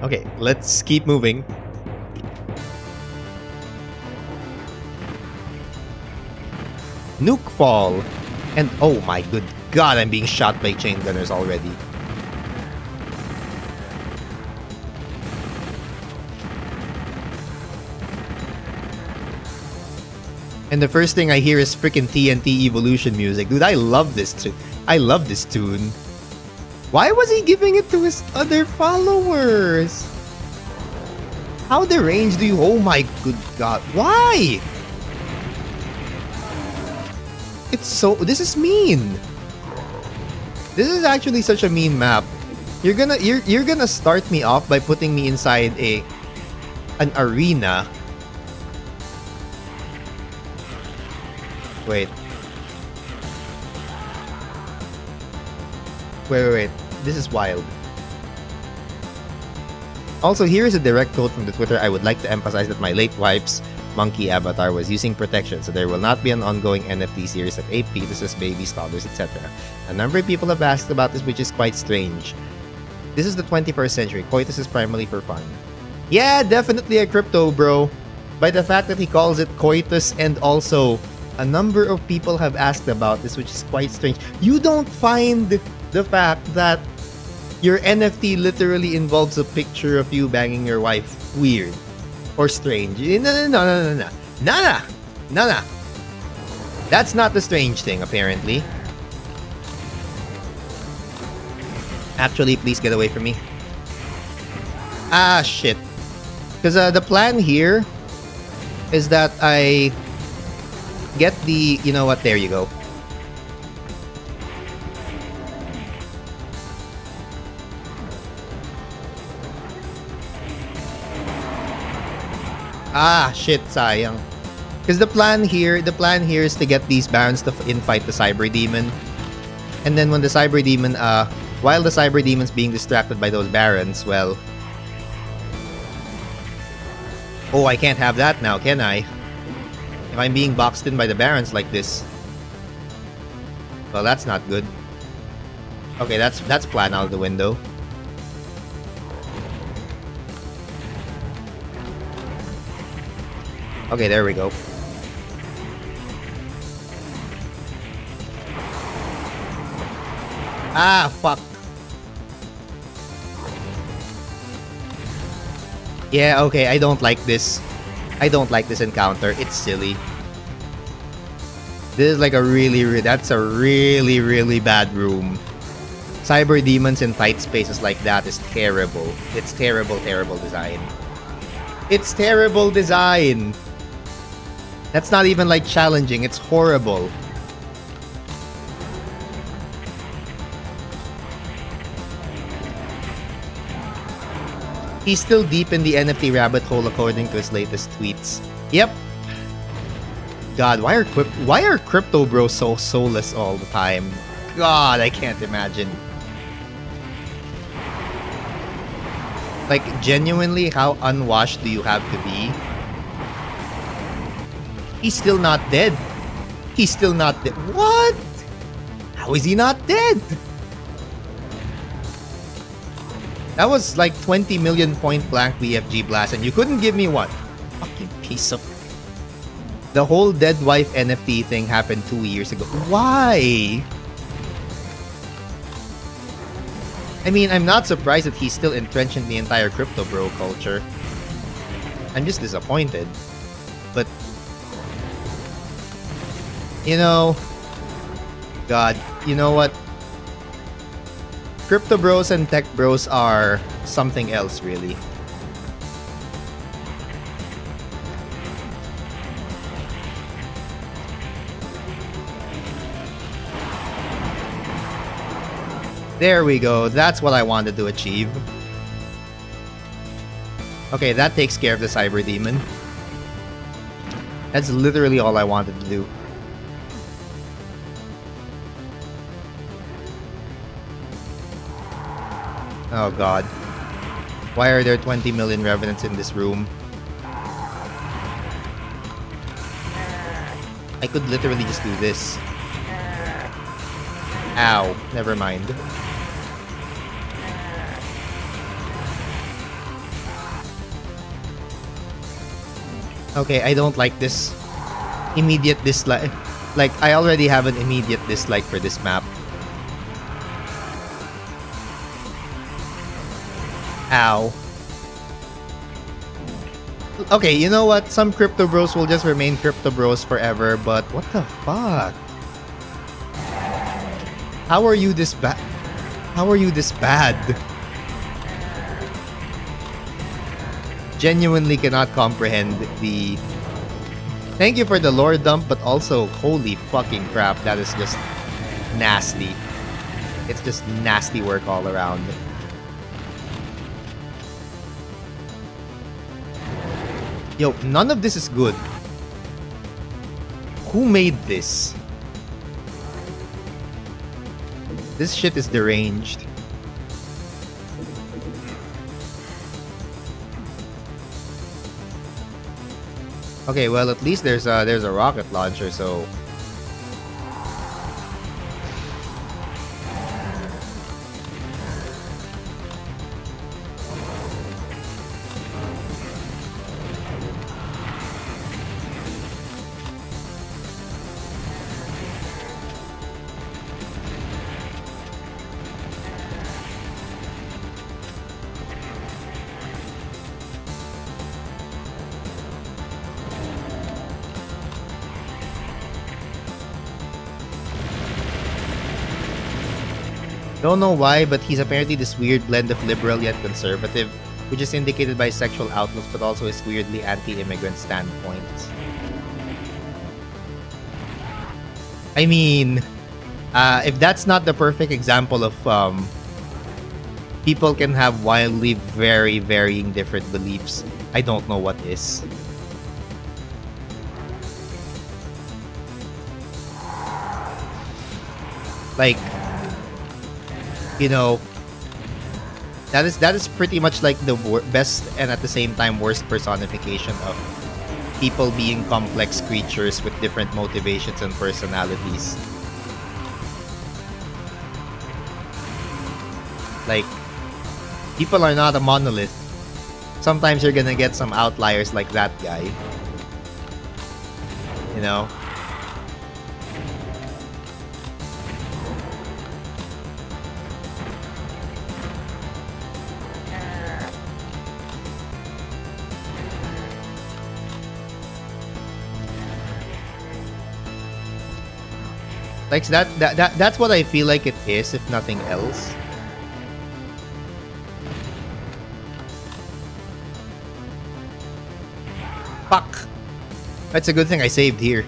Okay, let's keep moving. Nukefall. And oh my good god, I'm being shot by chaingunners already. And the first thing I hear is freaking TNT Evolution music. Dude, I love this tune. I love this tune. Why was he giving it to his other followers? How deranged do you... Oh my good god. Why? It's so... This is mean. This is actually such a mean map. You're gonna start me off by putting me inside an arena. Wait. Wait. This is wild. Also, here is a direct quote from the Twitter. I would like to emphasize that my late wife's monkey avatar was using protection, so there will not be an ongoing NFT series of 8 fetuses, babies, toddlers, etc. A number of people have asked about this, which is quite strange. This is the 21st century. Coitus is primarily for fun. Yeah, definitely a crypto, bro. By the fact that he calls it coitus, and also a number of people have asked about this, which is quite strange. You don't find the fact that your NFT literally involves a picture of you banging your wife weird or strange. No. That's not the strange thing, apparently. Actually, please get away from me. Ah, shit. Because the plan here is that I get the... You know what? There you go. Ah, shit, sayang. Because the plan here is to get these barons to infight the cyber demon. And then when the cyber demon, while the cyber demon's being distracted by those barons, well... Oh, I can't have that now, can I? If I'm being boxed in by the barons like this. Well, that's not good. Okay, that's plan out of the window. Okay, there we go. Ah, fuck. Yeah, okay, I don't like this. I don't like this encounter. It's silly. This is like a that's a really bad room. Cyber demons in tight spaces like that is terrible. It's terrible design. It's terrible design. That's not even like challenging, it's horrible. He's still deep in the NFT rabbit hole according to his latest tweets. Yep. God, why are crypto bros so soulless all the time? God, I can't imagine. Like, genuinely, how unwashed do you have to be? He's still not dead. He's still not dead. What? How is he not dead? That was like 20 million point blank BFG blast, and you couldn't give me one. Fucking piece of... The whole dead wife NFT thing happened 2 years ago. Why? I mean, I'm not surprised that he's still entrenched in the entire crypto bro culture. I'm just disappointed. But... You know... God, you know what? Crypto bros and tech bros are something else, really. There we go. That's what I wanted to achieve. Okay, that takes care of the cyber demon. That's literally all I wanted to do. Oh god. Why are there 20 million revenants in this room? I could literally just do this. Ow. Never mind. Okay, I don't like this. Immediate dislike. Like, I already have an immediate dislike for this map. Ow. Okay, you know what? Some crypto bros will just remain crypto bros forever, but what the fuck? How are you this bad? How are you this bad? Genuinely cannot comprehend the... Thank you for the lore dump, but also, holy fucking crap, that is just nasty. It's just nasty work all around. Yo, none of this is good. Who made this? This shit is deranged. Okay, well, at least there's a rocket launcher, so... Don't know why, but he's apparently this weird blend of liberal yet conservative, which is indicated by sexual outlooks, but also his weirdly anti-immigrant standpoint. I mean, if that's not the perfect example of people can have wildly very varying different beliefs, I don't know what is. Like, you know, that is pretty much like the best and at the same time worst personification of people being complex creatures with different motivations and personalities. Like, people are not a monolith. Sometimes you're gonna get some outliers like that guy. You know? Like that's what I feel like it is, if nothing else. Fuck. That's a good thing I saved here.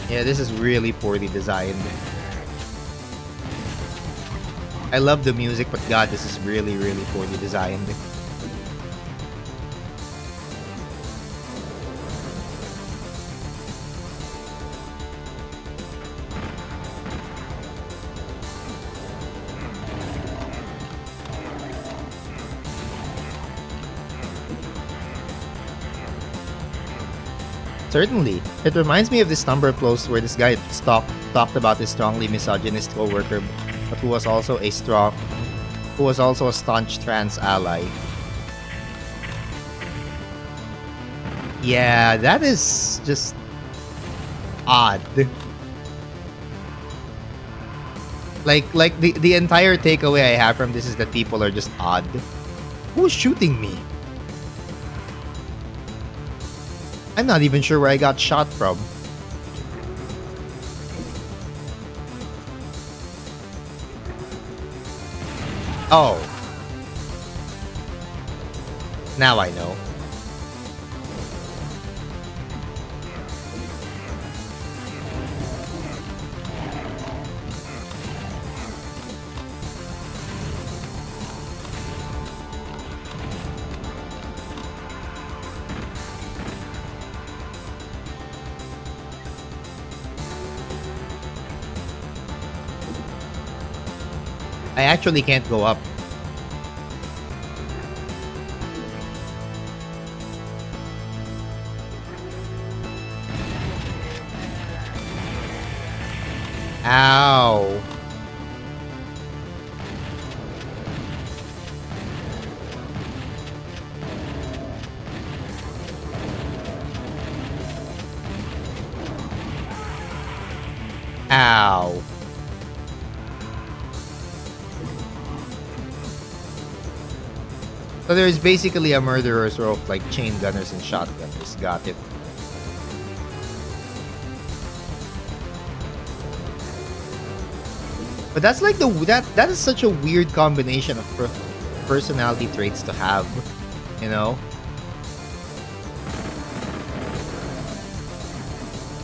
Yeah, this is really poorly designed. I love the music, but god, this is really, really poorly designed. Certainly. It reminds me of this number post where this guy talked about his strongly misogynist co-worker, but who was also a staunch trans ally. Yeah, that is just odd. Like the entire takeaway I have from this is that people are just odd. Who's shooting me? I'm not even sure where I got shot from. Oh. Now I know. I actually can't go up. Ow. Ow. So there's basically a murderer's row of like chain gunners and shotgunners. Got it. But that's like that is such a weird combination of personality traits to have, you know?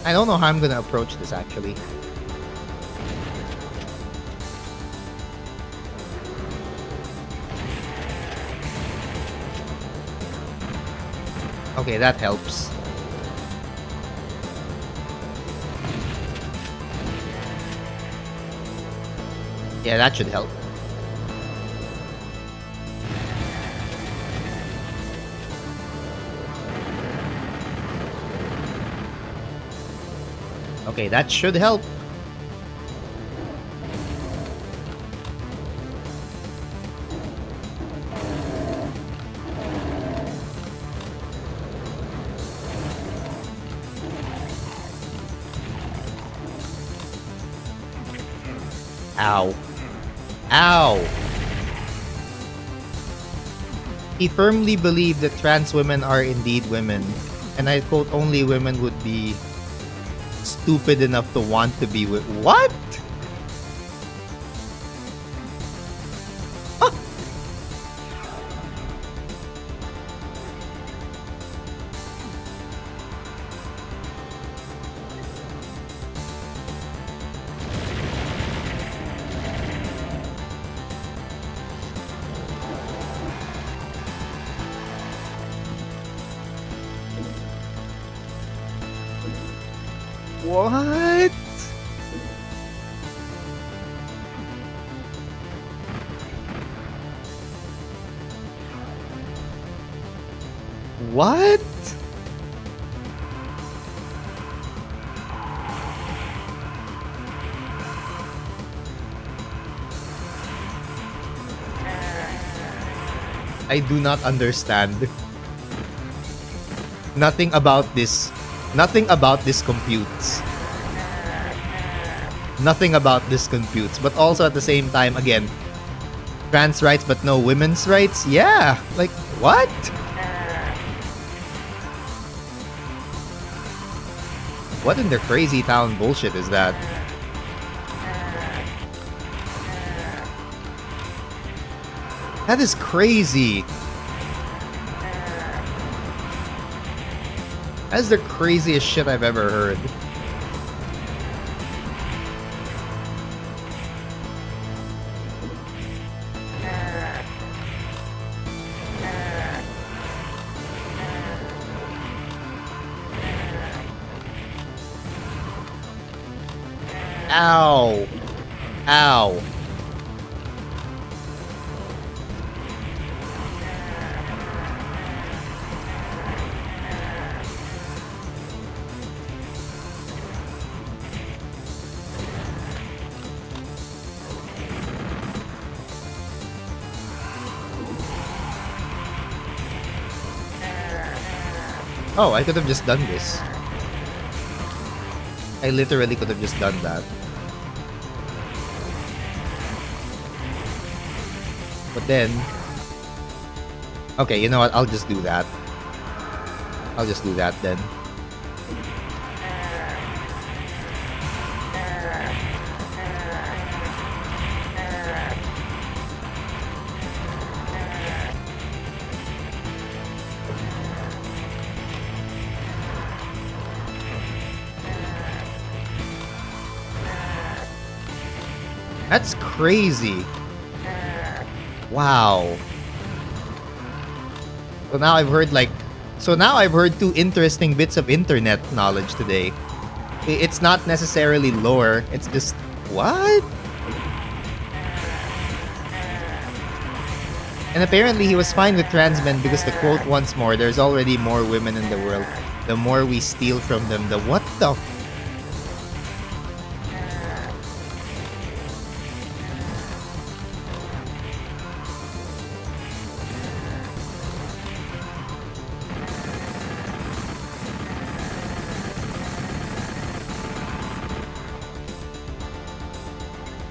I don't know how I'm gonna approach this actually. Okay, that helps. Yeah, that should help. Okay, that should help. Ow. Ow! He firmly believed that trans women are indeed women, and I quote, only women would be stupid enough to want to be with. What? Huh. What? What? I do not understand. Nothing about this computes. Nothing about this computes. But also at the same time, again, trans rights but no women's rights? Yeah! Like, what? What in the crazy town bullshit is that? That is crazy. That's the craziest shit I've ever heard. Ow. Ow. Oh, I could have just done this. I literally could have just done that. But then... Okay, you know what? I'll just do that. I'll just do that then. That's crazy. Wow. So now I've heard two interesting bits of internet knowledge today. It's not necessarily lore, it's just what? And apparently he was fine with trans men because the quote once more, there's already more women in the world. The more we steal from them, the what the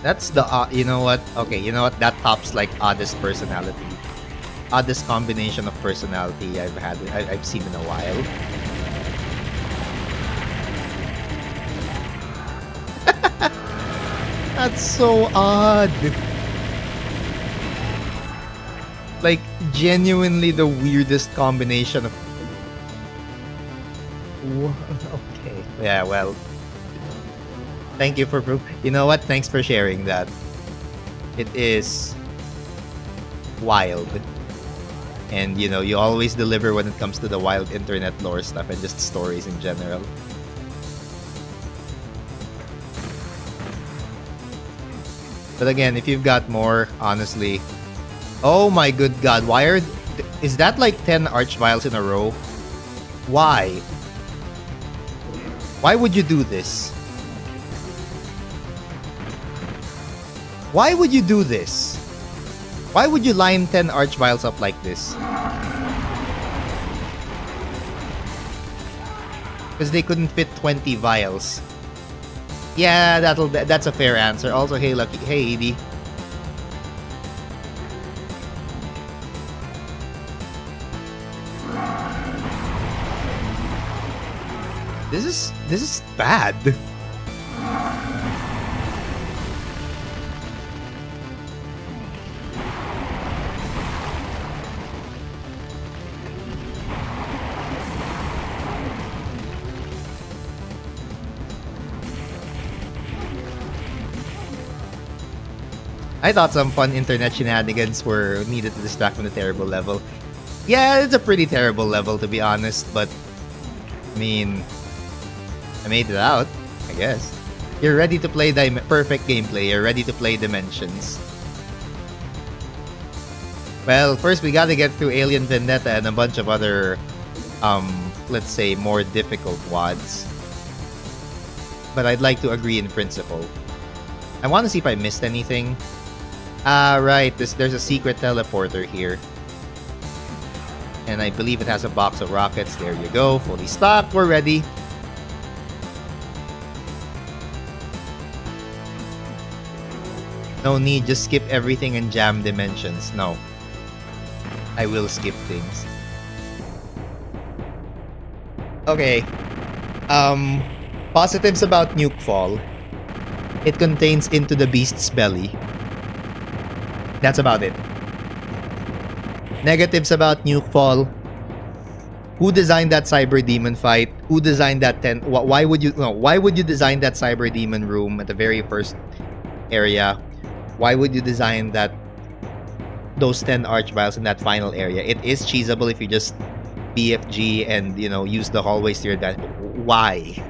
That's the you know what? Okay, you know what? That tops like oddest personality, oddest combination of personality I've seen in a while. That's so odd. Like genuinely the weirdest combination of. Okay. Yeah. Well. Thank you for proof. You know what? Thanks for sharing that. It is wild. And you know, you always deliver when it comes to the wild internet lore stuff and just stories in general. But again, if you've got more, honestly. Oh my good god, why are... Is that like 10 archviles in a row? Why? Why would you do this? Why would you do this? Why would you line 10 archviles up like this? Because they couldn't fit 20 vials. Yeah, that's a fair answer. Also, hey Lucky, hey Edie. This is bad. I thought some fun internet shenanigans were needed to distract from the terrible level. Yeah, it's a pretty terrible level to be honest, but I mean, I made it out, I guess. You're ready to play perfect gameplay. You're ready to play Dimensions. Well, first we gotta get through Alien Vendetta and a bunch of other, let's say, more difficult WADs. But I'd like to agree in principle. I want to see if I missed anything. Right. There's a secret teleporter here. And I believe it has a box of rockets. There you go. Fully stocked. We're ready. No need. Just skip everything and jam Dimensions. No. I will skip things. Okay. Positives about Nukefall. It contains Into the Beast's belly. That's about it. Negatives about Nukefall. Who designed that cyber demon fight? Who designed that 10? Why would you design that cyber demon room at the very first area? Why would you design those 10 archviles in that final area? It is cheesable if you just BFG and use the hallways to your advantage. Why?